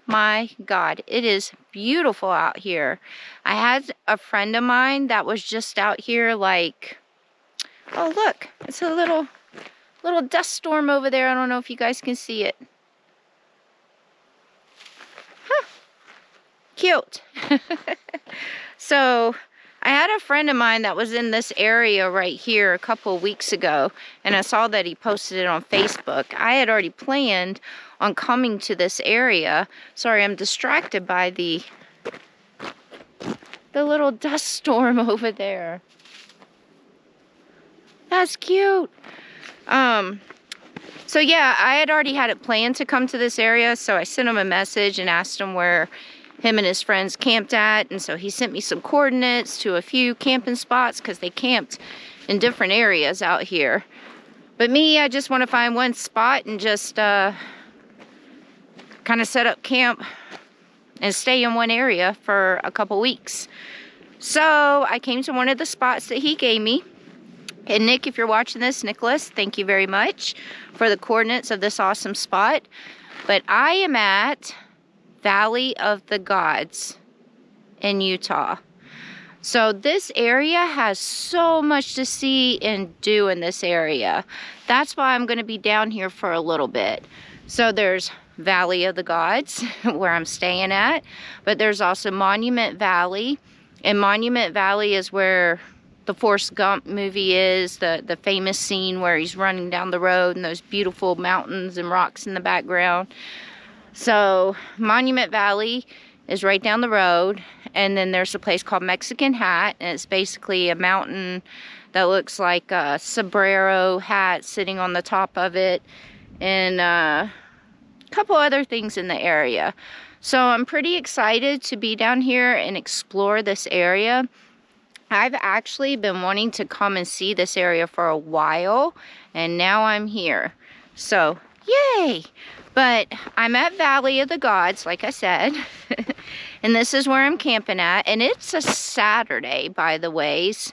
my God, it is beautiful out here. I had a friend of mine that was just out here like, oh look, it's a little dust storm over there. I don't know if you guys can see it. Huh. Cute. So I had a friend of mine that was in this area right here a couple of weeks ago, and I saw that he posted it on Facebook. I had already planned on coming to this area. Sorry, I'm distracted by the little dust storm over there. That's cute. So yeah, I had already had it planned to come to this area, so I sent him a message and asked him where him and his friends camped at, and so he sent me some coordinates to a few camping spots because they camped in different areas out here. But me, I just want to find one spot and just kind of set up camp and stay in one area for a couple weeks. So I came to one of the spots that he gave me. And Nick, if you're watching this, Nicholas, thank you very much for the coordinates of this awesome spot. But I am at Valley of the Gods in Utah. So this area has so much to see and do in this area. That's why I'm going to be down here for a little bit. So there's Valley of the Gods, where I'm staying at. But there's also Monument Valley. And Monument Valley is where the Forrest Gump movie is, the famous scene where he's running down the road and those beautiful mountains and rocks in the background. So Monument Valley is right down the road, and then there's a place called Mexican Hat, and it's basically a mountain that looks like a sombrero hat sitting on the top of it, and a couple other things in the area. So I'm pretty excited to be down here and explore this area. I've actually been wanting to come and see this area for a while, and now I'm here. So, yay! But I'm at Valley of the Gods, like I said, and this is where I'm camping at, and it's a Saturday, by the ways,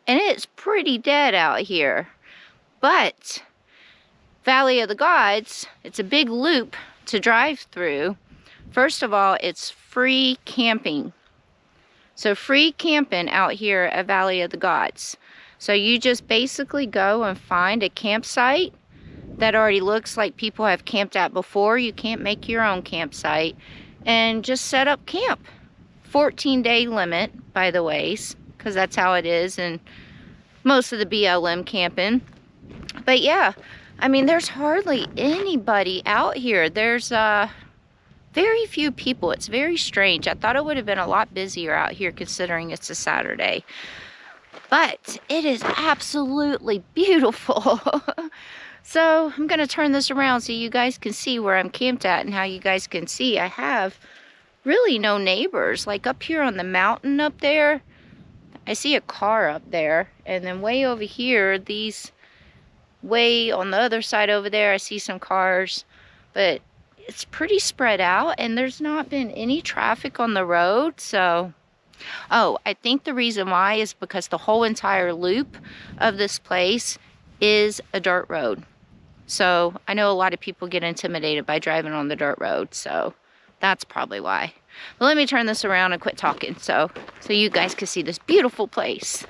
and it's pretty dead out here. But Valley of the Gods, it's a big loop to drive through. First of all, it's free camping. So free camping out here at Valley of the Gods. So you just basically go and find a campsite that already looks like people have camped at before. You can't make your own campsite, and just set up camp. 14-day limit, by the ways, because that's how it is in most of the BLM camping. But yeah, I mean, there's hardly anybody out here. There's very few people. It's very strange. I thought it would have been a lot busier out here considering it's a Saturday. But it is absolutely beautiful. So I'm going to turn this around so you guys can see where I'm camped at, and how you guys can see I have really no neighbors. Like up here on the mountain up there, I see a car up there. And then way over here, way on the other side over there, I see some cars. But it's pretty spread out, and there's not been any traffic on the road. So, oh, I think the reason why is because the whole entire loop of this place is a dirt road. So I know a lot of people get intimidated by driving on the dirt road, so that's probably why. But let me turn this around and quit talking so you guys can see this beautiful place.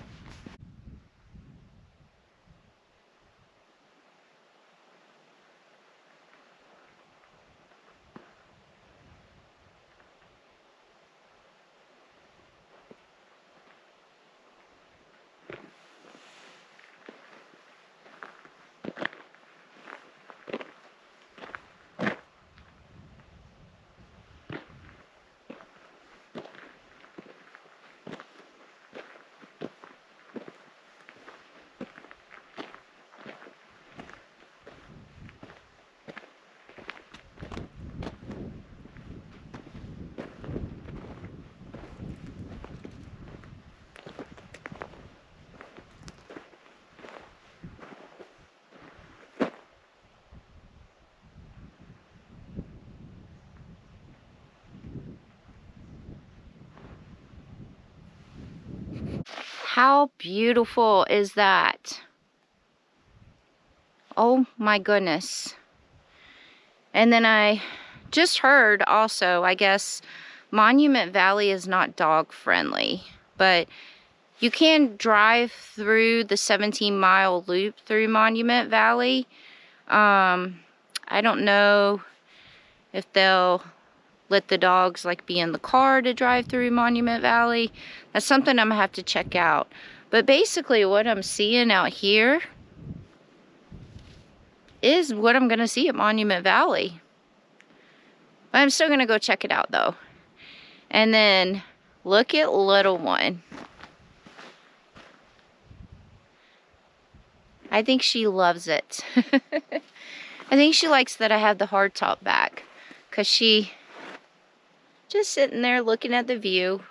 How beautiful is that? Oh my goodness. And then I just heard also, I guess Monument Valley is not dog friendly, but you can drive through the 17-mile loop through Monument Valley. I don't know if they'll let the dogs like be in the car to drive through Monument Valley. That's something I'm gonna have to check out. But basically what I'm seeing out here is what I'm gonna see at Monument Valley. But I'm still gonna go check it out though. And then look at little one. I think she loves it. I think she likes that I have the hard top back, because she just sitting there looking at the view.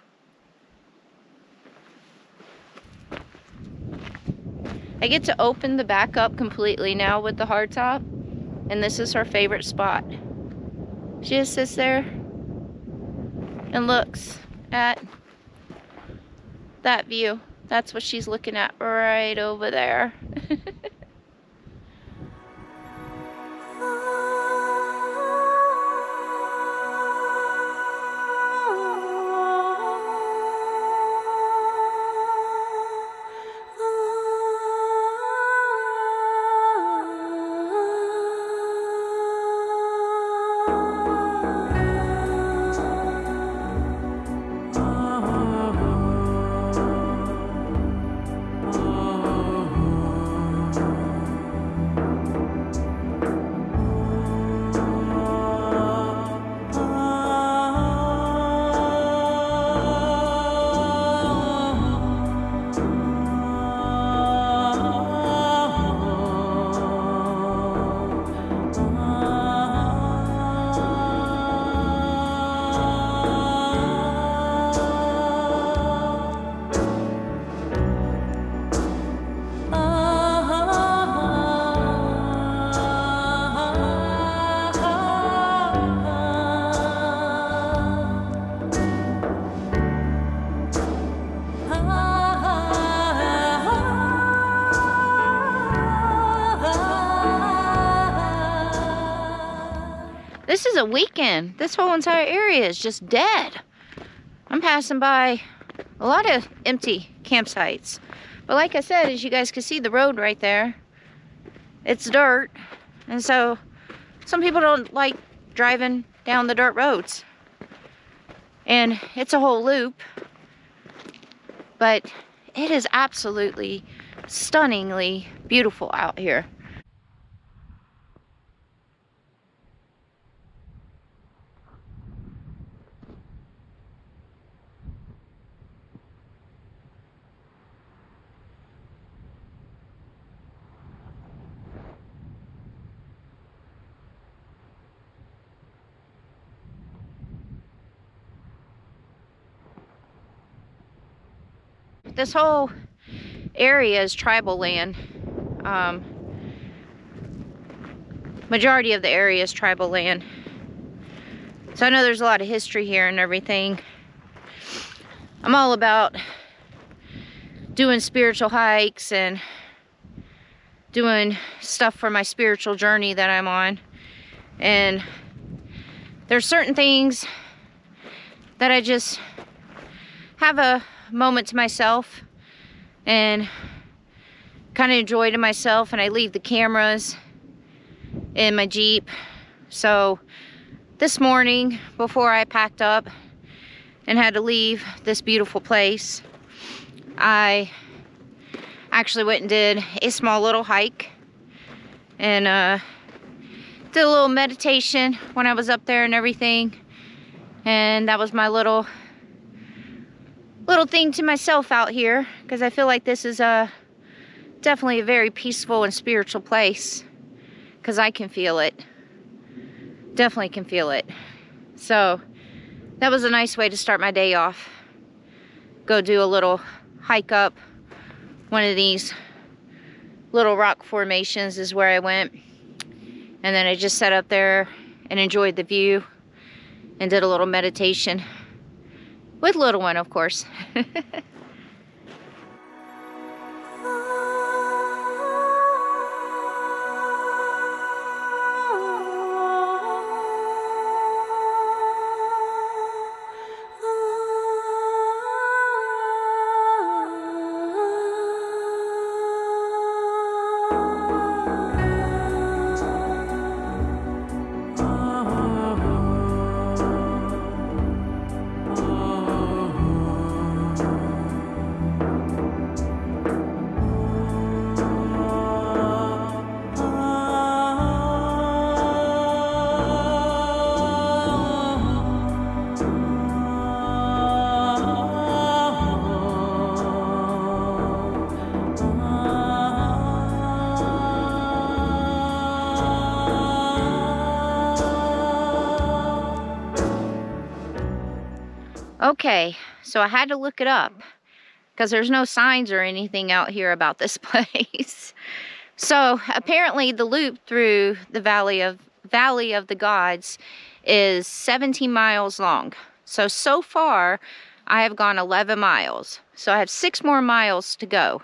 I get to open the back up completely now with the hard top, and this is her favorite spot. She just sits there and looks at that view. That's what she's looking at right over there. This is a weekend. This whole entire area is just dead. I'm passing by a lot of empty campsites. But like I said, as you guys can see, the road right there, it's dirt. And so some people don't like driving down the dirt roads. And it's a whole loop. But it is absolutely stunningly beautiful out here. This whole area is tribal land. Majority of the area is tribal land. So I know there's a lot of history here and everything. I'm all about doing spiritual hikes and doing stuff for my spiritual journey that I'm on. And there's certain things that I just have a moment to myself and kind of enjoy to myself, and I leave the cameras in my Jeep. So this morning, before I packed up and had to leave this beautiful place, I actually went and did a small little hike and did a little meditation when I was up there and everything. And that was my little thing to myself out here, because I feel like this is definitely a very peaceful and spiritual place, because I can feel it. Definitely can feel it. So that was a nice way to start my day off. Go do a little hike up one of these little rock formations is where I went. And then I just sat up there and enjoyed the view and did a little meditation. With little one, of course. Okay, so I had to look it up because there's no signs or anything out here about this place. So apparently the loop through the Valley of the Gods is 17 miles long. So far I have gone 11 miles. So I have 6 more miles to go.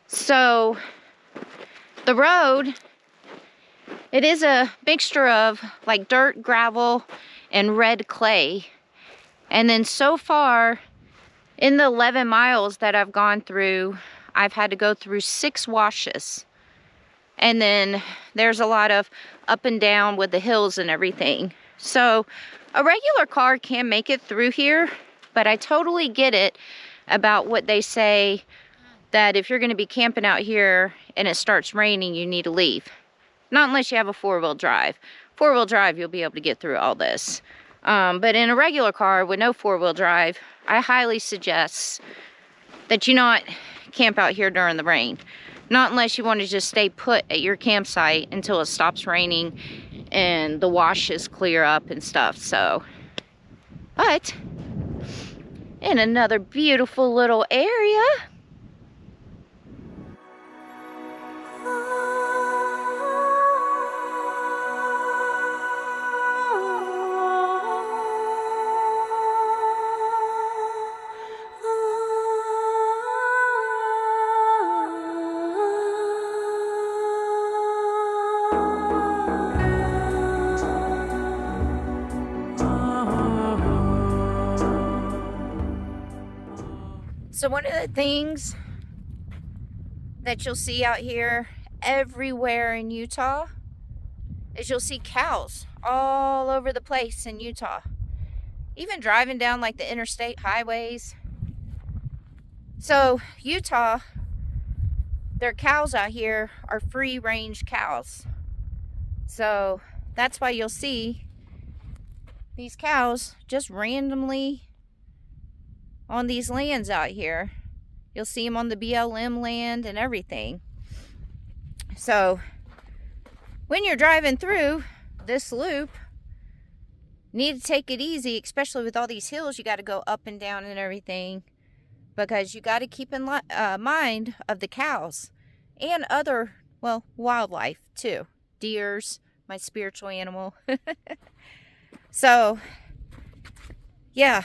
So the road, it is a mixture of like dirt, gravel, and red clay. And then so far in the 11 miles that I've gone through, I've had to go through 6 washes. And then there's a lot of up and down with the hills and everything. So a regular car can make it through here, but I totally get it about what they say, that if you're going to be camping out here and it starts raining, you need to leave. Not unless you have a 4-wheel drive. 4-wheel drive, you'll be able to get through all this. But in a regular car with no 4-wheel drive, I highly suggest that you not camp out here during the rain. Not unless you want to just stay put at your campsite until it stops raining and the washes clear up and stuff. So, but in another beautiful little area. So one of the things that you'll see out here everywhere in Utah is you'll see cows all over the place in Utah. Even driving down like the interstate highways. So Utah, their cows out here are free range cows. So that's why you'll see these cows just randomly on these lands out here. You'll see them on the BLM land and everything. So when you're driving through this loop, you need to take it easy, especially with all these hills you got to go up and down and everything, because you got to keep in mind of the cows and other, well, wildlife too. Deers, my spiritual animal. So yeah,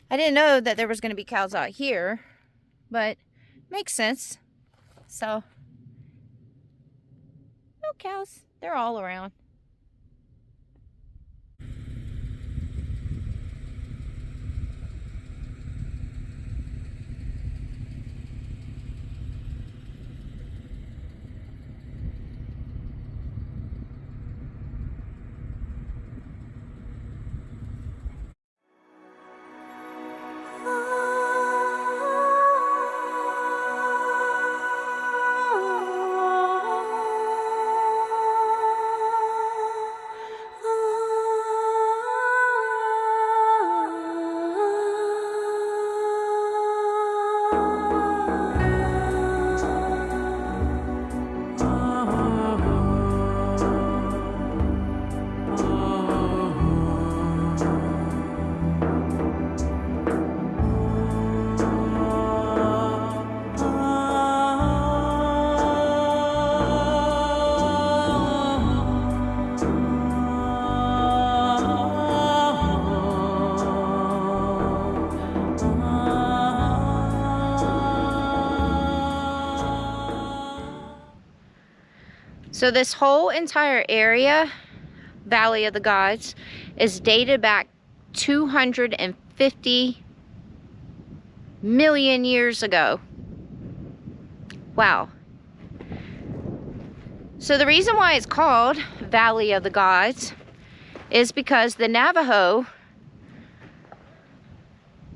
I didn't know that there was going to be cows out here, but makes sense. So, no cows. They're all around. So this whole entire area, Valley of the Gods, is dated back 250 million years ago. Wow. So the reason why it's called Valley of the Gods is because the Navajo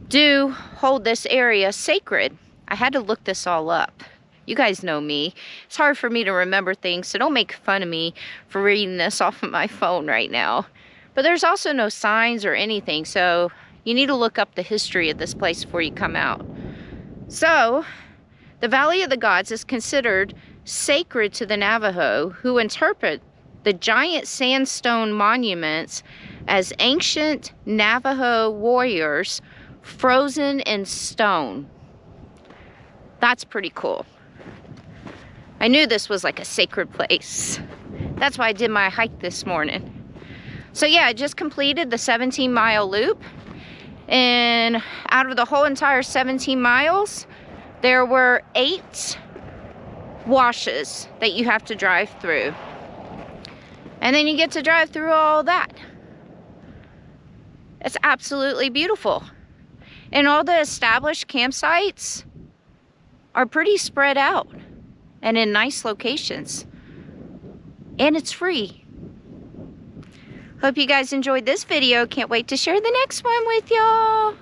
do hold this area sacred. I had to look this all up. You guys know me. It's hard for me to remember things, so don't make fun of me for reading this off of my phone right now. But there's also no signs or anything, so you need to look up the history of this place before you come out. So, the Valley of the Gods is considered sacred to the Navajo, who interpret the giant sandstone monuments as ancient Navajo warriors frozen in stone. That's pretty cool. I knew this was like a sacred place. That's why I did my hike this morning. So yeah, I just completed the 17-mile loop. And out of the whole entire 17 miles, there were 8 washes that you have to drive through. And then you get to drive through all that. It's absolutely beautiful. And all the established campsites are pretty spread out and in nice locations. And it's free. Hope you guys enjoyed this video. Can't wait to share the next one with y'all.